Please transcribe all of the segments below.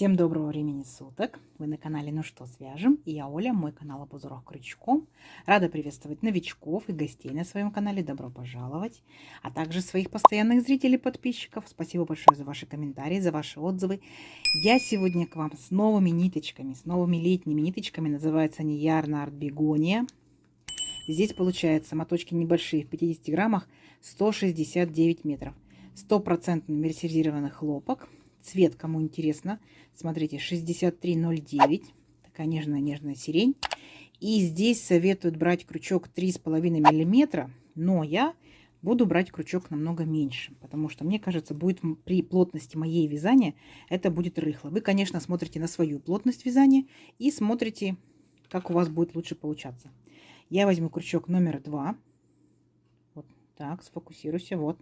Всем доброго времени суток! Вы на канале «Ну что, свяжем?» И я Оля, мой канал об узорах крючком. Рада приветствовать новичков и гостей на своем канале. Добро пожаловать! А также своих постоянных зрителей и подписчиков. Спасибо большое за ваши комментарии, за ваши отзывы. Я сегодня к вам с новыми ниточками, с новыми летними ниточками. Называется они Ярна Арт Бегония. Здесь получается моточки небольшие, в 50 граммах, 169 метров. 100% мерсеризированный хлопок. Цвет, кому интересно, смотрите, 6309. Такая нежная сирень. И здесь советуют брать крючок 3,5 миллиметра, но я буду брать крючок намного меньше, потому что, мне кажется, будет при плотности моей вязания, это будет рыхло. Вы, конечно, смотрите на свою плотность вязания и смотрите, как у вас будет лучше получаться. Я возьму крючок номер 2. Вот так, сфокусируйся, вот.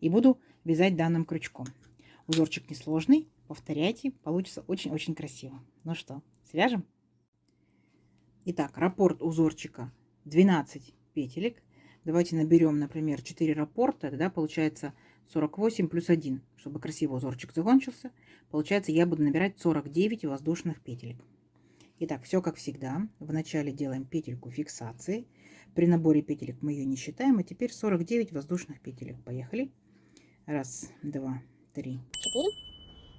И буду вязать данным крючком. Узорчик несложный, повторяйте, получится очень-очень красиво. Ну что, свяжем? Итак, раппорт узорчика 12 петелек. Давайте наберем, например, 4 раппорта, тогда получается 48 плюс 1, чтобы красиво узорчик закончился. Получается, я буду набирать 49 воздушных петелек. Итак, все как всегда. Вначале делаем петельку фиксации. При наборе петелек мы ее не считаем. А теперь 49 воздушных петелек. Поехали. Раз, два, 3, 4,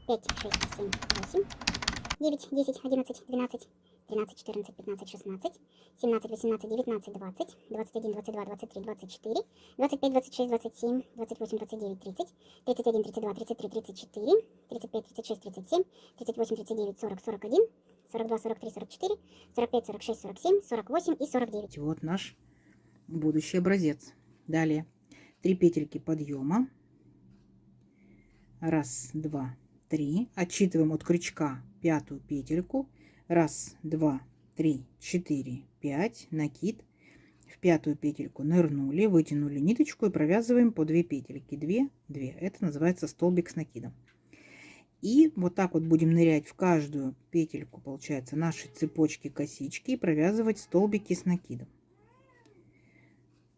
5, 6, 7, 8, 9, 10, 11, 12, 13, 14, 15, 16, 17, 18, 19, 20, 21, 22, 23, 24, 25, 26, 27, 28, 29, 30, 31, 32, 33, 34, 35, 36, 37, 38, 39, 40, 41, 42, 43, 44, 45, 46, 47, 48 и 49. Вот наш будущий образец. Далее 3 петельки подъема. Раз, два, три. Отсчитываем от крючка пятую петельку. Раз, два, три, 4, 5. Накид. В пятую петельку нырнули, вытянули ниточку и провязываем по 2 петельки. 2, 2. Это называется столбик с накидом. И вот так вот будем нырять в каждую петельку, получается, наши цепочки косички и провязывать столбики с накидом.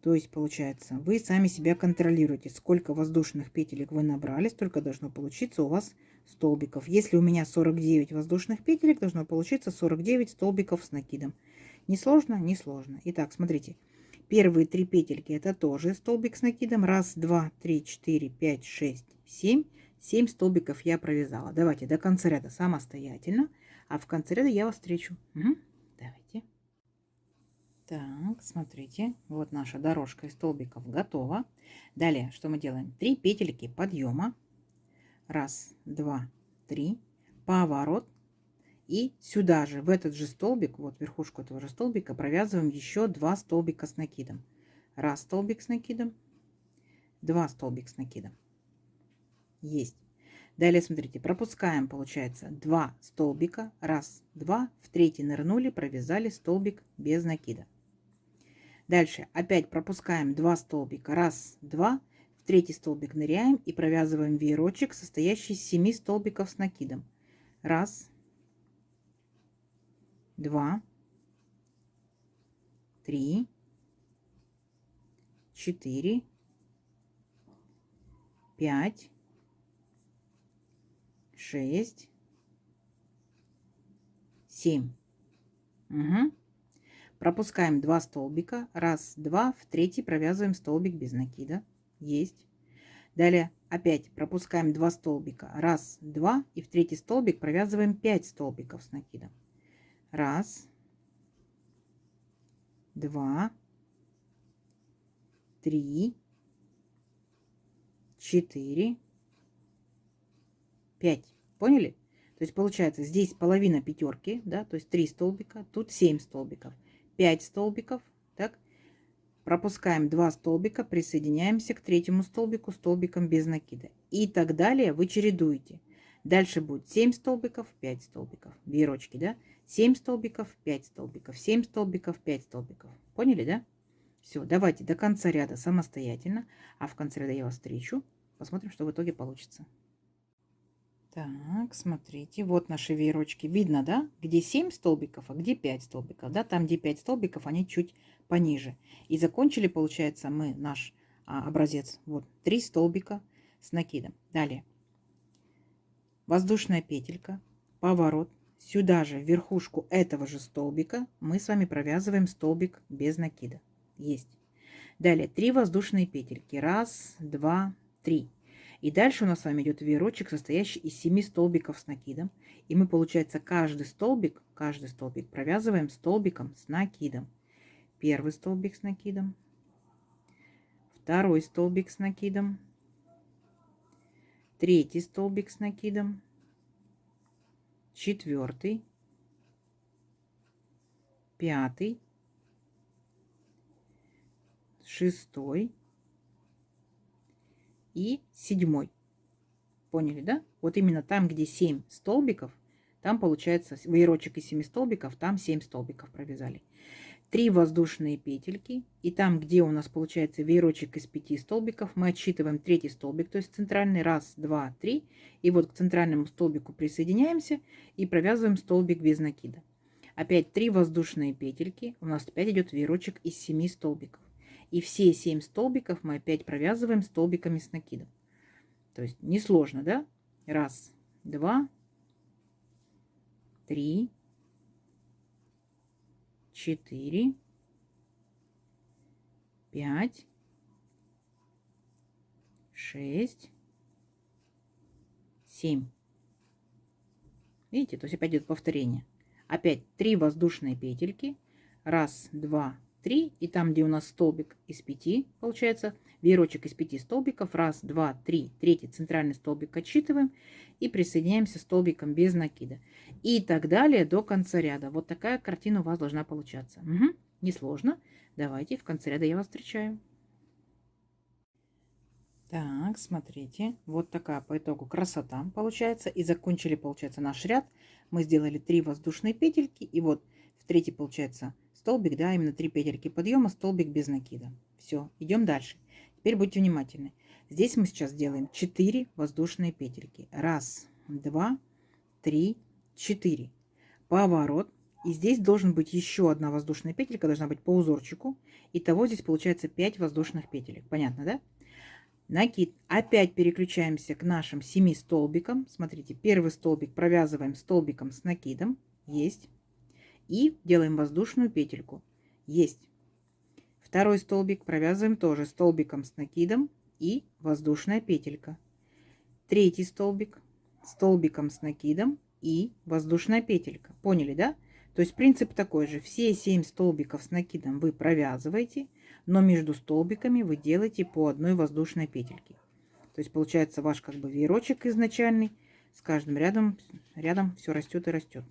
То есть, получается, вы сами себя контролируете. Сколько воздушных петелек вы набрали, столько должно получиться у вас столбиков. Если у меня 49 воздушных петелек, должно получиться 49 столбиков с накидом. Несложно? Несложно. Итак, смотрите. Первые 3 петельки это тоже столбик с накидом. Раз, два, три, 4, 5, 6, 7. 7 столбиков я провязала. Давайте до конца ряда самостоятельно. А в конце ряда я вас встречу. Угу. Давайте. Так, смотрите, вот наша дорожка из столбиков готова. Далее, что мы делаем? 3 петельки подъема. Раз, два, три. Поворот. И сюда же, в этот же столбик, вот верхушку этого же столбика, провязываем еще 2 столбика с накидом. Раз столбик с накидом, 2 столбика с накидом. Есть. Далее, смотрите, пропускаем, получается, 2 столбика. Раз, два. В третий нырнули, провязали столбик без накида. Дальше опять пропускаем 2 столбика. Раз, два. В третий столбик ныряем и провязываем веерочек, состоящий из 7 столбиков с накидом. Раз, два, 3, 4, 5, 6, 7. Угу. Пропускаем 2 столбика. Раз, два. В третий провязываем столбик без накида. Есть. Далее опять пропускаем 2 столбика. Раз, два. И в третий столбик провязываем 5 столбиков с накидом. Раз, два, 3, 4, 5. Поняли? То есть получается здесь половина пятерки, да, то есть 3 столбика, тут 7 столбиков, 5 столбиков, так, пропускаем 2 столбика, присоединяемся к третьему столбику столбиком без накида. И так далее вы чередуете. Дальше будет 7 столбиков, 5 столбиков, веерочки, да, 7 столбиков, 5 столбиков, 7 столбиков, 5 столбиков. Поняли, да? Все, давайте до конца ряда самостоятельно, а в конце ряда я вас встречу. Посмотрим, что в итоге получится. Так, смотрите, вот наши веерочки. Видно, да, где 7 столбиков, а где 5 столбиков. Да, там, где 5 столбиков, они чуть пониже. И закончили, получается, мы наш образец. Вот 3 столбика с накидом. Далее. Воздушная петелька. поворот. Сюда же, в верхушку этого же столбика, мы с вами провязываем столбик без накида. Есть. Далее 3 воздушные петельки. 1, 2, 3. И дальше у нас с вами идет веерочек, состоящий из 7 столбиков с накидом. И мы, получается, каждый столбик провязываем столбиком с накидом. Первый столбик с накидом, второй столбик с накидом, третий столбик с накидом, четвертый, пятый, шестой и седьмой. Поняли, да? Вот именно там, где 7 столбиков, там получается веерочек из 7 столбиков, там 7 столбиков провязали. 3 воздушные петельки, и там, где у нас получается веерочек из 5 столбиков, мы отсчитываем третий столбик, то есть центральный, 1, 2, 3, и вот к центральному столбику присоединяемся и провязываем столбик без накида. Опять 3 воздушные петельки, у нас опять идет веерочек из 7 столбиков, и все 7 столбиков мы опять провязываем столбиками с накидом. То есть несложно, да? 1, 2, 3, 4, 5, 6, 7. Видите, то есть опять идет повторение. Опять 3 воздушные петельки. 1, 2, 3. И там, где у нас столбик из 5, получается, веерочек из 5 столбиков. 1, 2, 3. Третий центральный столбик отсчитываем и присоединяемся столбиком без накида. И так далее до конца ряда. Вот такая картина у вас должна получаться. Угу. Несложно. Давайте, в конце ряда я вас встречаю. Так, смотрите, вот такая по итогу красота получается. И закончили, получается, наш ряд. Мы сделали 3 воздушные петельки. И вот в третий, получается, столбик, да, именно 3 петельки подъема, столбик без накида. Все, идем дальше. Теперь будьте внимательны. Здесь мы сейчас делаем 4 воздушные петельки. 1, 2, 3, 4. Поворот. И здесь должен быть еще одна воздушная петелька, должна быть по узорчику. Итого здесь получается 5 воздушных петелек. Понятно, да? Накид. Опять переключаемся к нашим 7 столбикам. Смотрите, первый столбик провязываем столбиком с накидом. Есть. И делаем воздушную петельку. Есть. Второй столбик провязываем тоже столбиком с накидом и воздушная петелька. Третий столбик столбиком с накидом и воздушная петелька. Поняли, да? То есть принцип такой же. Все 7 столбиков с накидом вы провязываете, но между столбиками вы делаете по одной воздушной петельке. То есть получается ваш как бы веерочек изначальный. С каждым рядом все растет и растет.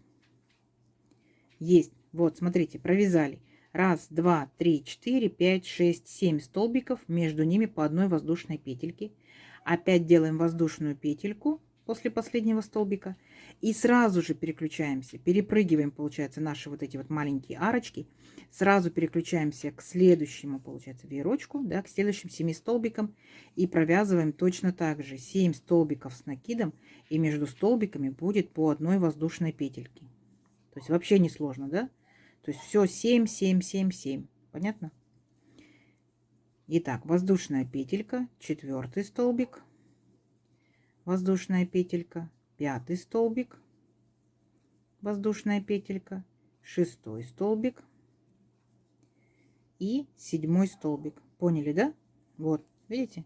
Есть. Вот, смотрите, провязали. 1, 2, 3, 4, 5, 6, 7 столбиков. Между ними по одной воздушной петельке. Опять делаем воздушную петельку после последнего столбика. И сразу же переключаемся, перепрыгиваем, получается, наши вот эти вот маленькие арочки. Сразу переключаемся к следующему, получается, веерочку, да, к следующим 7 столбикам. И провязываем точно так же 7 столбиков с накидом. И между столбиками будет по одной воздушной петельке. То есть вообще не сложно, да? То есть все 7, 7, 7, 7. Понятно? Итак, воздушная петелька, 4 столбик, воздушная петелька, 5 столбик, воздушная петелька, 6 столбик и 7 столбик. Поняли, да? Вот, видите?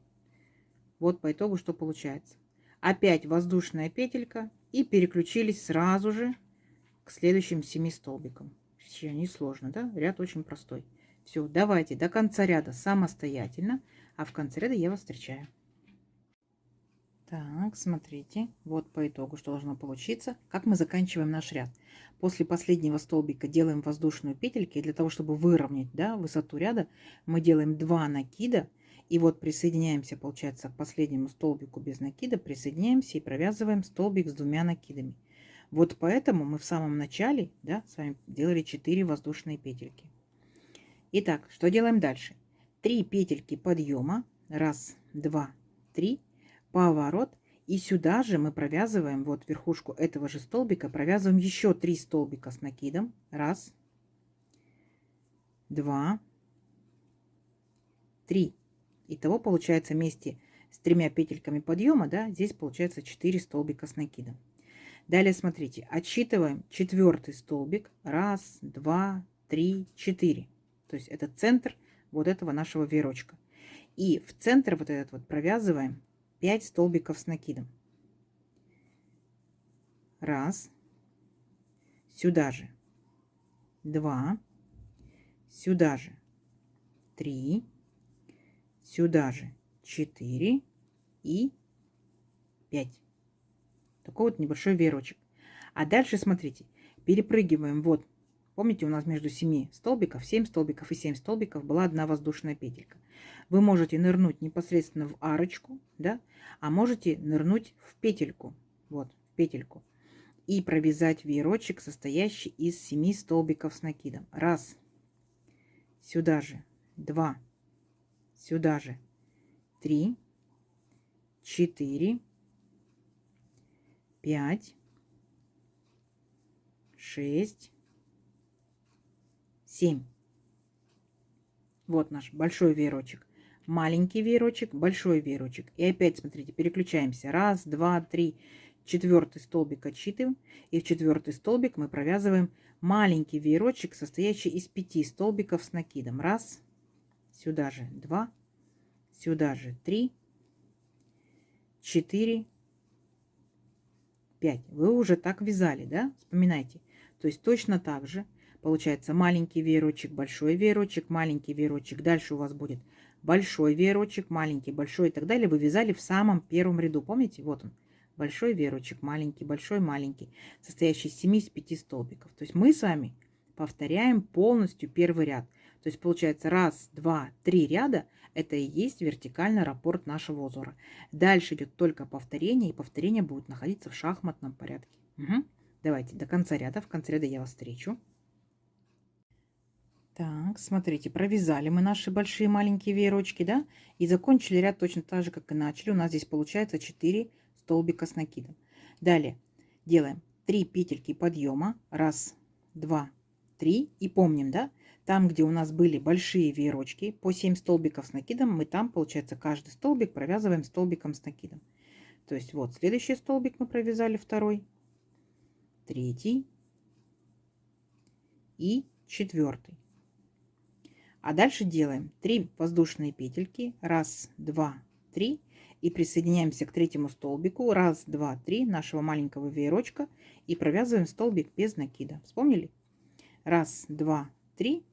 Вот по итогу что получается. Опять воздушная петелька и переключились сразу же к следующим 7 столбикам. Вообще несложно, да? Ряд очень простой. Все, давайте до конца ряда самостоятельно, а в конце ряда я вас встречаю. Так, смотрите, вот по итогу, что должно получиться, как мы заканчиваем наш ряд. После последнего столбика делаем воздушную петельку, и для того, чтобы выровнять, да, высоту ряда, мы делаем 2 накида, и вот присоединяемся, получается, к последнему столбику без накида, присоединяемся и провязываем столбик с 2 накидами. Вот поэтому мы в самом начале, да, с вами делали 4 воздушные петельки. Итак, что делаем дальше? 3 петельки подъема. 1, 2, 3. Поворот. И сюда же мы провязываем, вот верхушку этого же столбика, провязываем еще 3 столбика с накидом. 1, 2, 3. Итого получается вместе с 3 петельками подъема, да, здесь получается 4 столбика с накидом. Далее смотрите, отсчитываем 4 столбик. 1, 2, 3, 4. То есть это центр вот этого нашего веерочка. И в центр вот этот вот провязываем 5 столбиков с накидом. 1, сюда же 2, сюда же 3, сюда же 4 и 5. Такой вот небольшой веерочек. А дальше смотрите, перепрыгиваем. Вот, помните, у нас между 7 столбиков, 7 столбиков и 7 столбиков была одна воздушная петелька. Вы можете нырнуть непосредственно в арочку, да, а можете нырнуть в петельку. Вот, в петельку. И провязать веерочек, состоящий из 7 столбиков с накидом. 1, сюда же 2, сюда же 3, 4, 5, 6, 7. Вот наш большой веерочек. Маленький веерочек, большой веерочек. И опять, смотрите, переключаемся. 1, 2, 3, 4 столбик отсчитываем. И в 4 столбик мы провязываем маленький веерочек, состоящий из 5 столбиков с накидом. 1, сюда же 2, сюда же 3, 4, 5. Вы уже так вязали, да? Вспоминайте. То есть точно так же получается маленький веерочек, большой веерочек, маленький веерочек. Дальше у вас будет большой веерочек, маленький, большой и так далее. Вы вязали в самом первом ряду. Помните? Вот он. Большой веерочек, маленький, большой, маленький, состоящий из 7 из 5 столбиков. То есть мы с вами повторяем полностью первый ряд. То есть получается 1, 2, 3 ряда. Это и есть вертикальный раппорт нашего узора. Дальше идет только повторение, и повторение будет находиться в шахматном порядке. Угу. Давайте до конца ряда. В конце ряда я вас встречу. Так, смотрите, провязали мы наши большие маленькие веерочки, да? И закончили ряд точно так же, как и начали. У нас здесь получается 4 столбика с накидом. Далее делаем 3 петельки подъема. 1, 2, 3. И помним, да? Там, где у нас были большие веерочки по 7 столбиков с накидом, мы там, получается, каждый столбик провязываем столбиком с накидом. То есть вот следующий столбик мы провязали, второй, третий и 4. А дальше делаем 3 воздушные петельки. 1, 2, 3. И присоединяемся к третьему столбику. 1, 2, 3 нашего маленького веерочка. И провязываем столбик без накида. Вспомнили? 1, 2, 3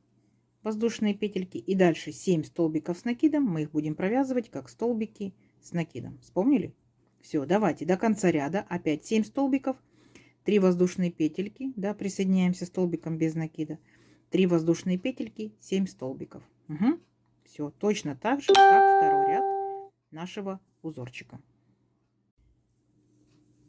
воздушные петельки. И дальше 7 столбиков с накидом. Мы их будем провязывать как столбики с накидом. Вспомнили? Все, давайте до конца ряда. Опять 7 столбиков. 3 воздушные петельки. Да, присоединяемся столбиком без накида. 3 воздушные петельки, 7 столбиков. Угу. Все точно так же, как второй ряд нашего узорчика.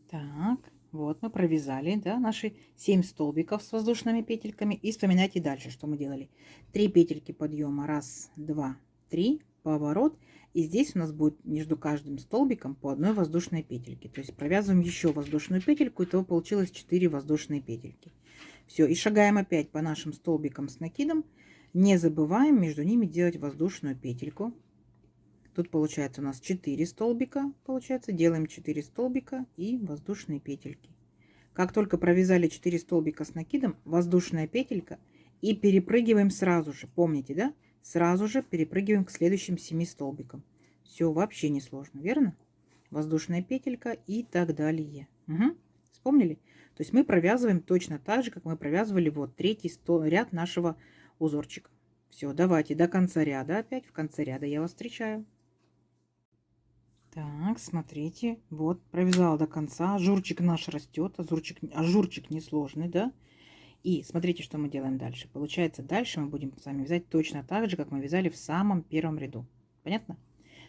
Так, вот мы провязали, да, наши 7 столбиков с воздушными петельками. И вспоминайте дальше, что мы делали. 3 петельки подъема. 1, 2, 3. Поворот. И здесь у нас будет между каждым столбиком по одной воздушной петельке. То есть провязываем еще воздушную петельку. Итого получилось 4 воздушные петельки. Все, и шагаем опять по нашим столбикам с накидом. Не забываем между ними делать воздушную петельку. Тут получается у нас 4 столбика. Получается, делаем 4 столбика и воздушные петельки. Как только провязали 4 столбика с накидом, воздушная петелька и перепрыгиваем сразу же. Помните, да? Сразу же перепрыгиваем к следующим 7 столбикам. Все вообще не сложно, верно? Воздушная петелька и так далее. Угу. Вспомнили? То есть мы провязываем точно так же, как мы провязывали вот третий ряд нашего узорчика. Все, давайте до конца ряда опять. В конце ряда я вас встречаю. Так, смотрите, вот провязала до конца. Ажурчик наш растет, ажурчик несложный, да? И смотрите, что мы делаем дальше. Получается, дальше мы будем с вами вязать точно так же, как мы вязали в самом первом ряду. Понятно?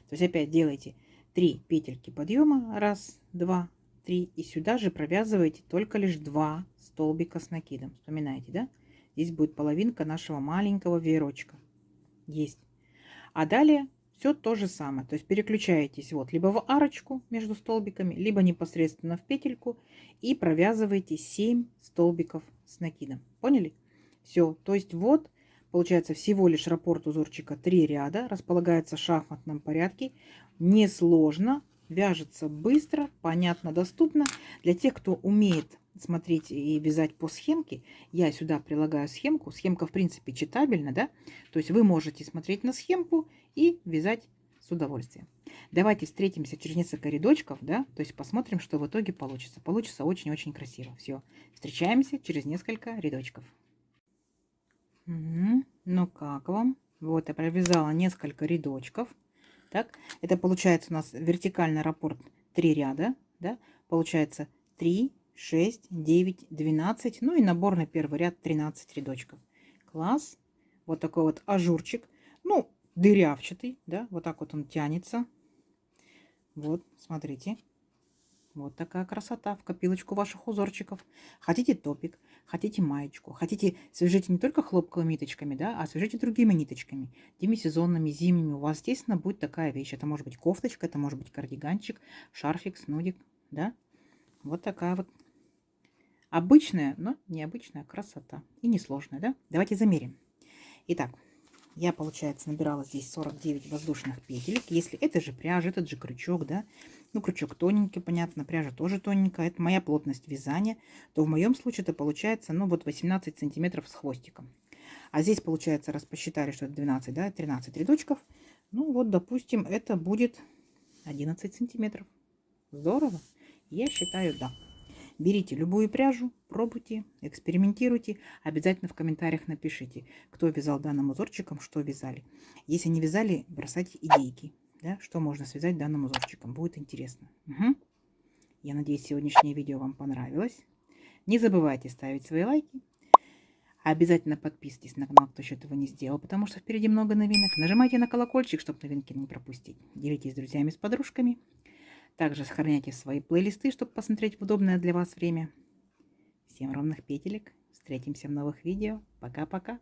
То есть опять делаете 3 петельки подъема. 1, 2, 3. И сюда же провязываете только лишь 2 столбика с накидом. Вспоминаете, да? Здесь будет половинка нашего маленького веерочка. Есть. А далее все то же самое. То есть переключаетесь вот либо в арочку между столбиками, либо непосредственно в петельку и провязываете 7 столбиков с накидом. Поняли? Все. То есть вот получается всего лишь раппорт узорчика 3 ряда. Располагается в шахматном порядке. Несложно. вяжется быстро, понятно, доступно. Для тех, кто умеет смотреть и вязать по схемке, я сюда прилагаю схемку. Схемка, в принципе, читабельна, да? То есть вы можете смотреть на схемку и вязать с удовольствием. Давайте встретимся через несколько рядочков, да? То есть посмотрим, что в итоге получится. Получится очень-очень красиво. Все, встречаемся через несколько рядочков. Ну как вам? Вот я провязала несколько рядочков. Так, это получается у нас вертикальный раппорт 3 ряда, да? Получается 3, 6, 9, 12, ну и наборный первый ряд 13 рядочков. Класс. Вот такой вот ажурчик. Ну, дырявчатый, да? Вот так вот он тянется. Вот, смотрите. Вот такая красота в копилочку ваших узорчиков. Хотите топик, хотите маечку, хотите свяжите не только хлопковыми ниточками, да, а свяжите другими ниточками, демисезонными, зимними. У вас, естественно, будет такая вещь. Это может быть кофточка, это может быть кардиганчик, шарфик, снудик, да. Вот такая вот обычная, но необычная красота. И несложная, да. Давайте замерим. Итак, я, получается, набирала здесь 49 воздушных петелек. Если это же пряжа, этот же крючок, да, ну, крючок тоненький, понятно, пряжа тоже тоненькая, это моя плотность вязания, то в моем случае это получается, ну, вот 18 сантиметров с хвостиком. А здесь, получается, раз посчитали, что это 12, да, 13 рядочков, ну, вот, допустим, это будет 11 сантиметров. Здорово? Я считаю, да. Берите любую пряжу, пробуйте, экспериментируйте. Обязательно в комментариях напишите, кто вязал данным узорчиком, что вязали. Если не вязали, бросайте идейки, да, что можно связать данным узорчиком. Будет интересно. Угу. Я надеюсь, сегодняшнее видео вам понравилось. Не забывайте ставить свои лайки. Обязательно подписывайтесь на канал, кто еще этого не сделал, потому что впереди много новинок. Нажимайте на колокольчик, чтобы новинки не пропустить. Делитесь с друзьями, с подружками. Также сохраняйте свои плейлисты, чтобы посмотреть в удобное для вас время. Всем ровных петелек. Встретимся в новых видео. Пока-пока.